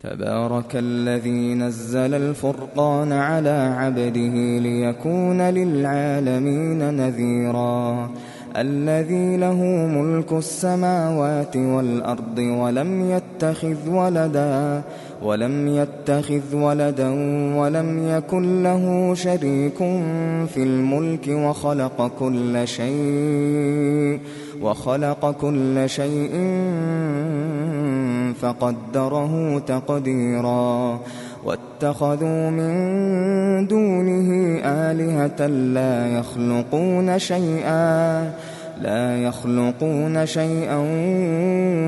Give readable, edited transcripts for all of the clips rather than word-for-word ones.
تبارك الذي نزل الفرقان على عبده ليكون للعالمين نذيرا الذي له ملك السماوات والأرض ولم يتخذ ولدا ولم يكن له شريك في الملك وخلق كل شيء فقدره تقديرا واتخذوا من دونه آلهة لا يخلقون شيئا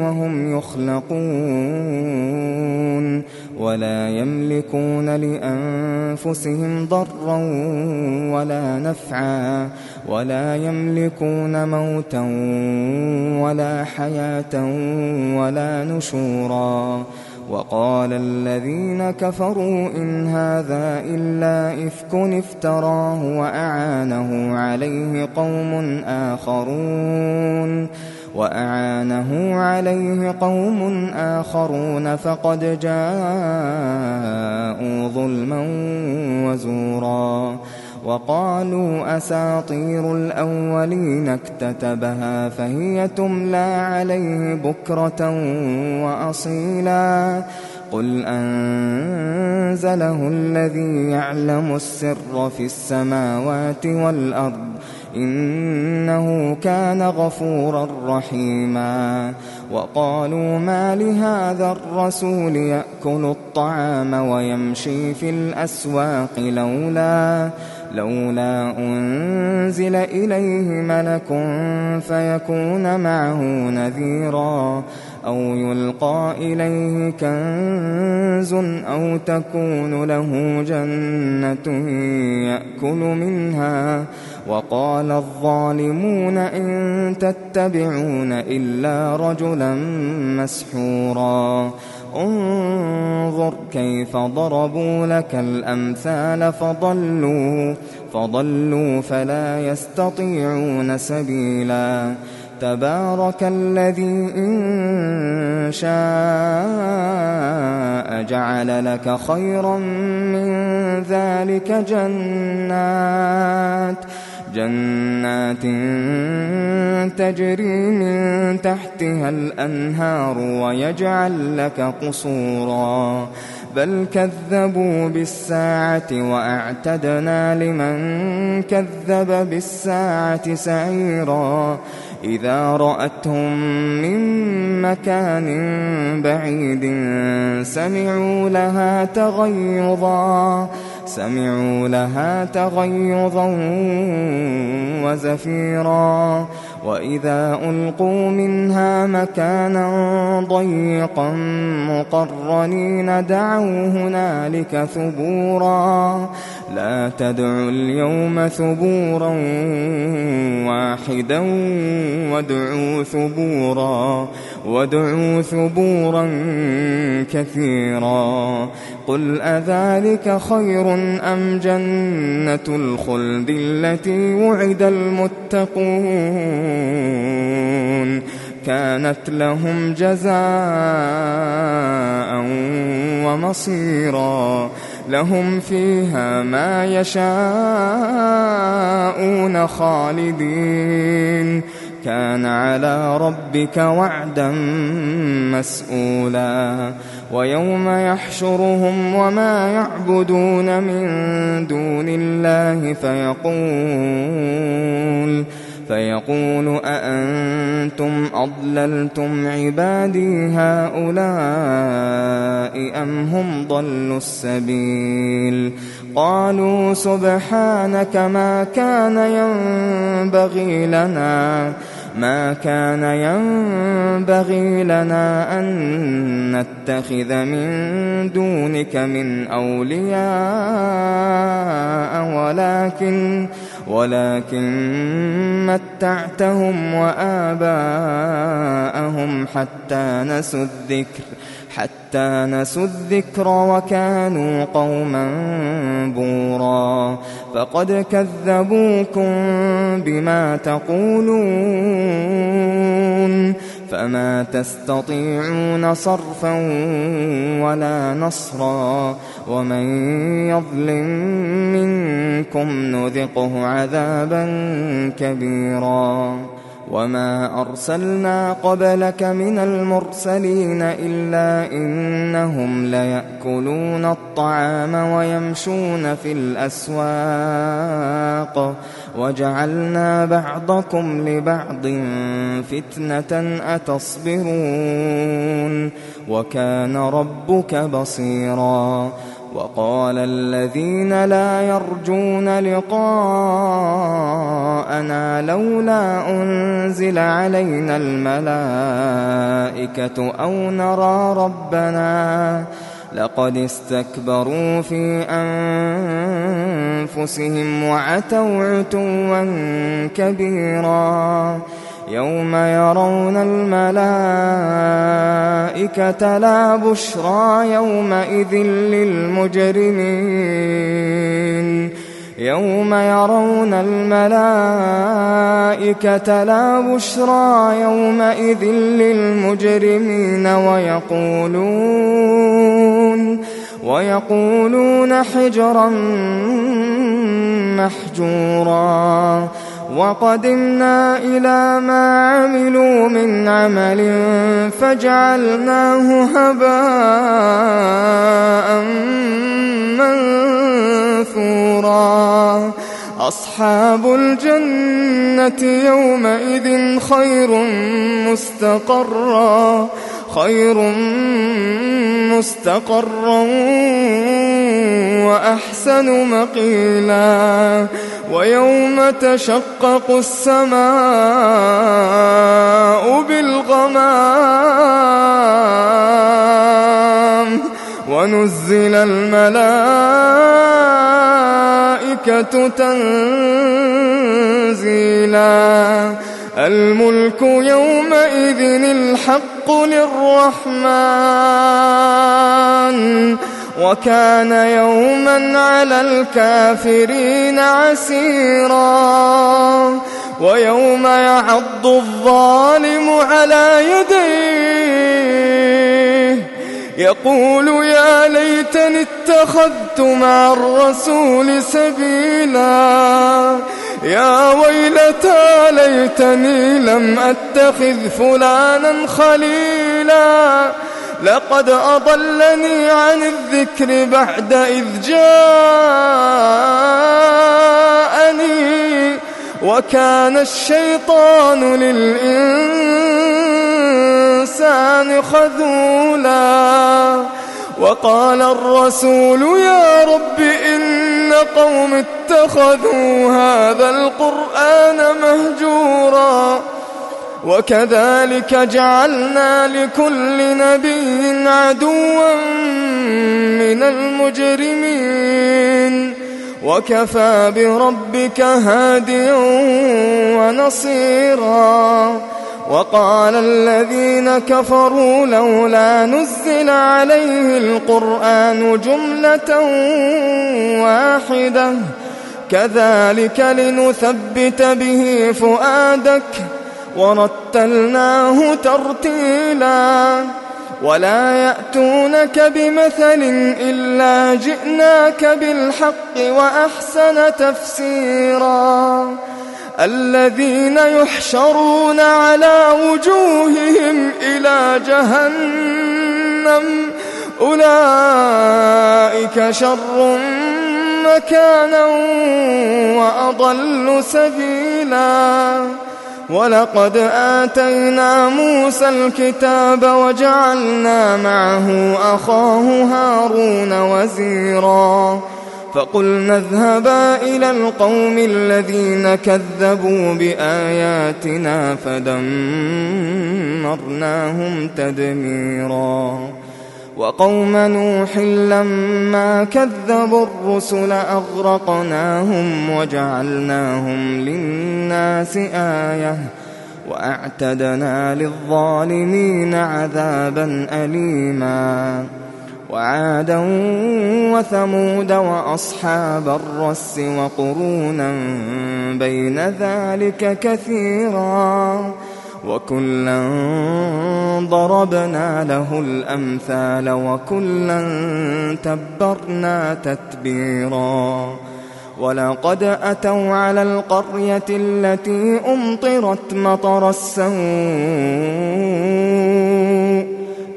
وهم يخلقون ولا يملكون لأنفسهم ضرا ولا نفعا ولا يملكون موتا ولا حياة ولا نشورا وقال الذين كفروا إن هذا إلا إفك افتراه وأعانه عليه قوم آخرون فقد جاءوا ظلما وزورا وقالوا أساطير الأولين اكتتبها فهي تملى عليه بكرة وأصيلا قل أنزله الذي يعلم السر في السماوات والأرض إنه كان غفورا رحيما وقالوا ما لهذا الرسول يأكل الطعام ويمشي في الأسواق لولا أنزل إليه ملك فيكون معه نذيرا أو يلقى إليه كنز أو تكون له جنة يأكل منها وقال الظالمون إن تتبعون إلا رجلا مسحورا انظر كيف ضربوا لك الأمثال فضلوا فلا يستطيعون سبيلا تبارك الذي إن شاء جعل لك خيرا من ذلك جنات تجري من تحتها الأنهار ويجعل لك قصورا بل كذبوا بالساعة وأعتدنا لمن كذب بالساعة سعيرا إذا رأتهم من مكان بعيد سمعوا لها تغيظا وزفيرا وإذا ألقوا منها مكانا ضيقا مقرنين دعوا هنالك ثبورا لا تدعوا اليوم ثبورا واحدا وادعوا ثبورا كثيرا قل أذلك خير أم جنة الخلد التي وعد المتقون كانت لهم جزاء ومصيرا لهم فيها ما يشاءون خالدين كان على ربك وعدا مسئولا ويوم يحشرهم وما يعبدون من دون الله فيقول أأنتم أضللتم عبادي هؤلاء أم هم ضلوا السبيل قالوا سبحانك ما كان ينبغي لنا أن نتخذ من دونك من أولياء ولكن متعتهم وآباءهم حتى نسوا الذكر وكانوا قوما بورا فقد كذبوكم بما تقولون فما تستطيعون صرفا ولا نصرا ومن يظلم منكم نذقه عذابا كبيرا وما أرسلنا قبلك من المرسلين إلا إنهم ليأكلون الطعام ويمشون في الأسواق وجعلنا بعضكم لبعض فتنة أتصبرون وكان ربك بصيرا وقال الذين لا يرجون لقاءنا لولا أنزل علينا الملائكة أو نرى ربنا لقد استكبروا في أنفسهم وعتوا عتوا كبيرا يوم يرون الملائكة لا بشرى يومئذ للمجرمين يوم يرون الملائكة لا بشرى يومئذ للمجرمين ويقولون حجرا محجورا وقدمنا إلى ما عملوا من عمل فجعلناه هباء منثورا أصحاب الجنة يومئذ خير مستقرا وأحسن مقيلا ويوم تشقق السماء بالغمام ونزل الملائكة تنزيلا الملك يومئذ الحق للرحمن وكان يوما على الكافرين عسيرا ويوم يعض الظالم على يديه يقول يا ليتني اتخذت مع الرسول سبيلا يا ويلتى ليتني لم أتخذ فلانا خليلا لقد أضلني عن الذكر بعد إذ جاءني وكان الشيطان للإنسان خذولا وقال الرسول يا رب إن قوم اتخذوا هذا القرآن مهجورا وكذلك جعلنا لكل نبي عدوا من المجرمين وكفى بربك هاديا ونصيرا وقال الذين كفروا لولا نزل عليه القرآن جملة واحدة كذلك لنثبت به فؤادك ورتلناه ترتيلا ولا يأتونك بمثل إلا جئناك بالحق وأحسن تفسيرا الذين يحشرون على وجوههم إلى جهنم أولئك شر مكانا وأضل سبيلا ولقد آتينا موسى الكتاب وجعلنا معه أخاه هارون وزيرا فقلنا اذهبا إلى القوم الذين كذبوا بآياتنا فدمرناهم تدميرا وقوم نوح لما كذبوا الرسل أغرقناهم وجعلناهم للناس آية وأعتدنا للظالمين عذابا أليما وعادا وثمود وأصحاب الرس وقرونا بين ذلك كثيرا وكلا ضربنا له الأمثال وكلا تبرنا تتبيرا ولقد أتوا على القرية التي أمطرت مطر السوء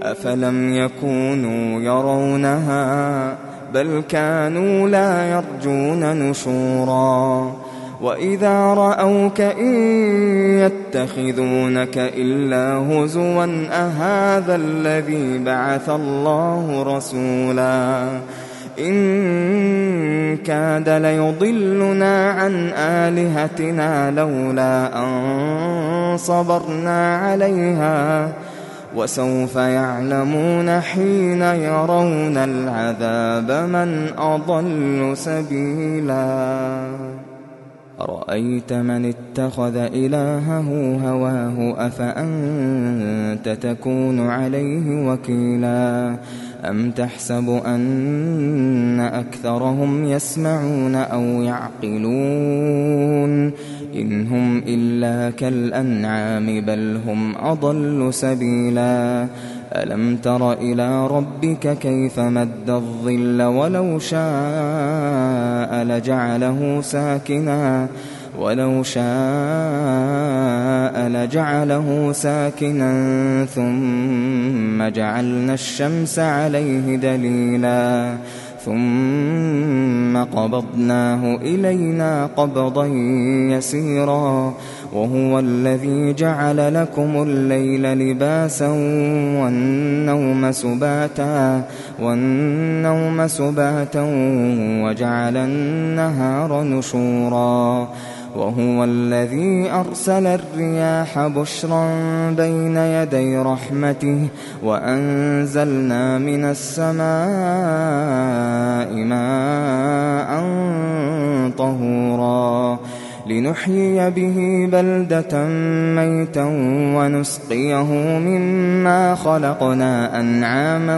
أفلم يكونوا يرونها بل كانوا لا يرجون نشورا وإذا رأوك إن يتخذونك إلا هزوا أهذا الذي بعث الله رسولا إن كاد ليضلنا عن آلهتنا لولا أن صبرنا عليها وسوف يعلمون حين يرون العذاب من أضل سبيلا أرأيت من اتخذ إلهه هواه أفأنت تكون عليه وكيلا أم تحسب أن أكثرهم يسمعون أو يعقلون إن هم إلا كالأنعام بل هم أضل سبيلا ألم تر إلى ربك كيف مد الظل ولو شاء لجعله ساكنا ثم جعلنا الشمس عليه دليلا ثم قبضناه إلينا قبضا يسيرا وهو الذي جعل لكم الليل لباسا والنوم سباتا وجعل النهار نشورا وهو الذي أرسل الرياح بشرا بين يدي رحمته وأنزلنا من السماء ماء طهورا لنحيي به بلدة ميتا ونسقيه مما خلقنا أنعاما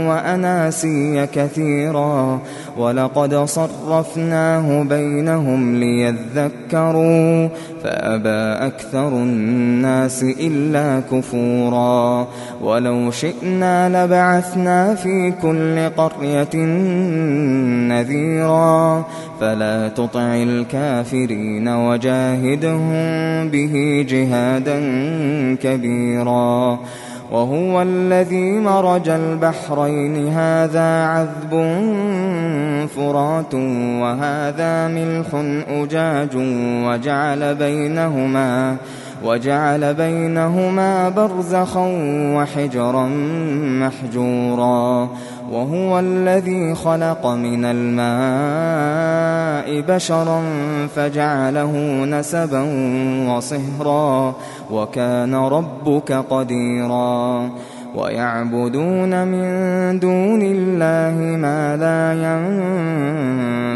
وأناسيا كثيرا ولقد صرفناه بينهم ليذكروا فأبى أكثر الناس إلا كفورا ولو شئنا لبعثنا في كل قرية نذيرا فلا تطع الكافرين وجاهدهم به جهادا كبيرا وهو الذي مرج البحرين هذا عذب فرات وهذا ملح أجاج وجعل بينهما برزخا وحجرا محجورا وهو الذي خلق من الماء بشرا فجعله نسبا وصهرا وكان ربك قديرا ويعبدون من دون الله ما لا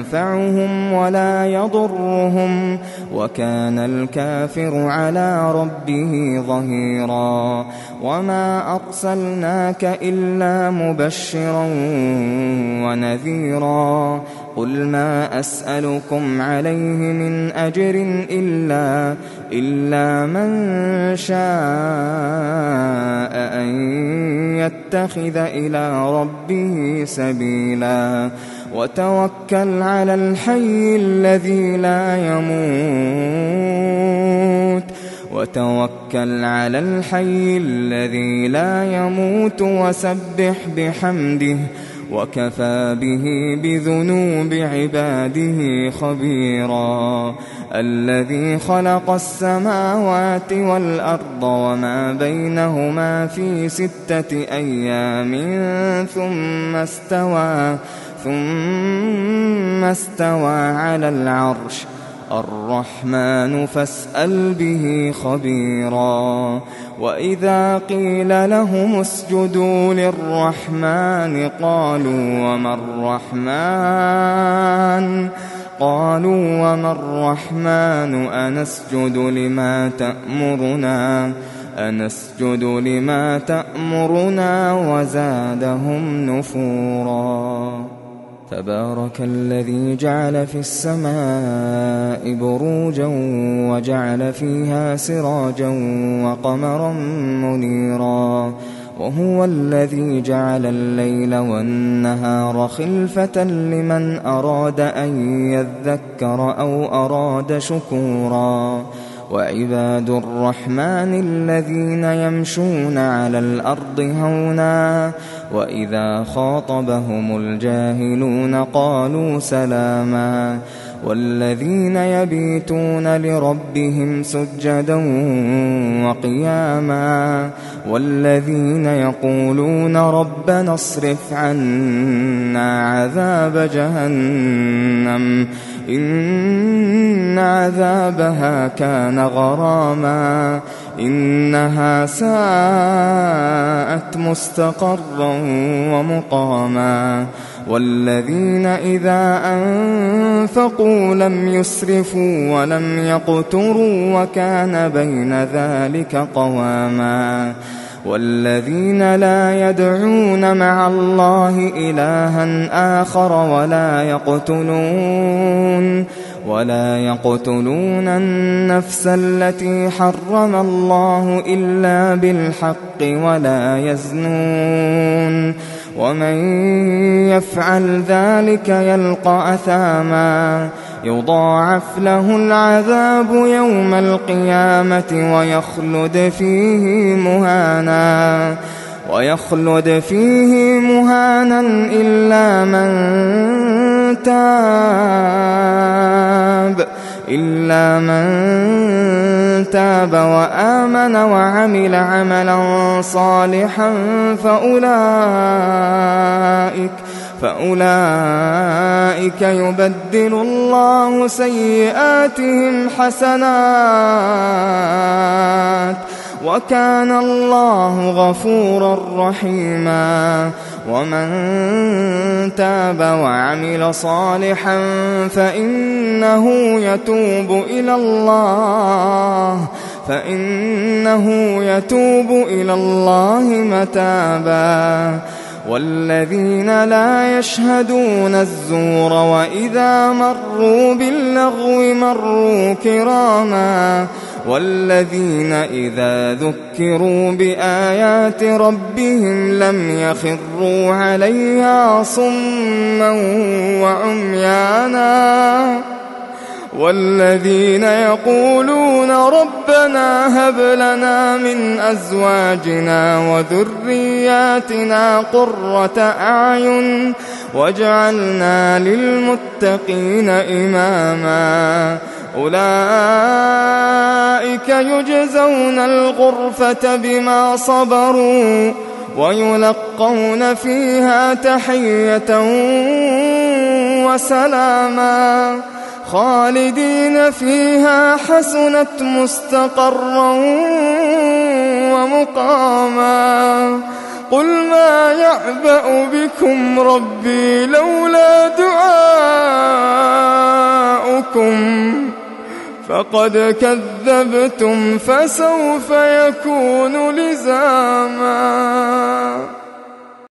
ينفعهم ولا يضرهم وكان الكافر على ربه ظهيرا وما أرسلناك إلا مبشرا ونذيرا قل ما أسألكم عليه من أجر إلا من شاء أن يتخذ إلى ربه سبيلا وتوكل على الحي الذي لا يموت وسبح بحمده وكفى به بذنوب عباده خبيرا الذي خلق السماوات والأرض وما بينهما في 6 أيام ثم استوى على العرش الرحمن فاسأل به خبيرا وإذا قيل لهم اسجدوا للرحمن قالوا وما الرحمن أنسجد لما تأمرنا وزادهم نفورا. تبارك الذي جعل في السماء بروجا وجعل فيها سراجا وقمرا منيرا وهو الذي جعل الليل والنهار خلفة لمن أراد أن يذكر أو أراد شكورا وعباد الرحمن الذين يمشون على الأرض هونا وإذا خاطبهم الجاهلون قالوا سلاما والذين يبيتون لربهم سجدا وقياما والذين يقولون ربنا اصرف عنا عذاب جهنم إن عذابها كان غراما إنها ساءت مستقرا ومقاما والذين إذا أنفقوا لم يسرفوا ولم يقتروا وكان بين ذلك قواما والذين لا يدعون مع الله إلها آخر ولا يقتلون النفس التي حرم الله إلا بالحق ولا يزنون ومن يفعل ذلك يلقى أثاما يضاعف له العذاب يوم القيامة ويخلد فيه مهانا إلا من تاب وآمن وعمل عملا صالحا فأولئك يبدل الله سيئاتهم حسنات وكان الله غفورا رحيما ومن تاب وعمل صالحا فإنه يتوب إلى الله متابا والذين لا يشهدون الزور وإذا مروا باللغو مروا كراما والذين إذا ذكروا بآيات ربهم لم يخروا عليها صما وعميانا والذين يقولون ربنا هب لنا من أزواجنا وذرياتنا قرة أعين واجعلنا للمتقين إماما أولئك يجزون الغرفة بما صبروا ويلقون فيها تحية وسلاما خالدين فيها حسنت مستقرا ومقاما قل ما يعبأ بكم ربي لولا دعاؤكم فقد كذبتم فسوف يكون لزاما.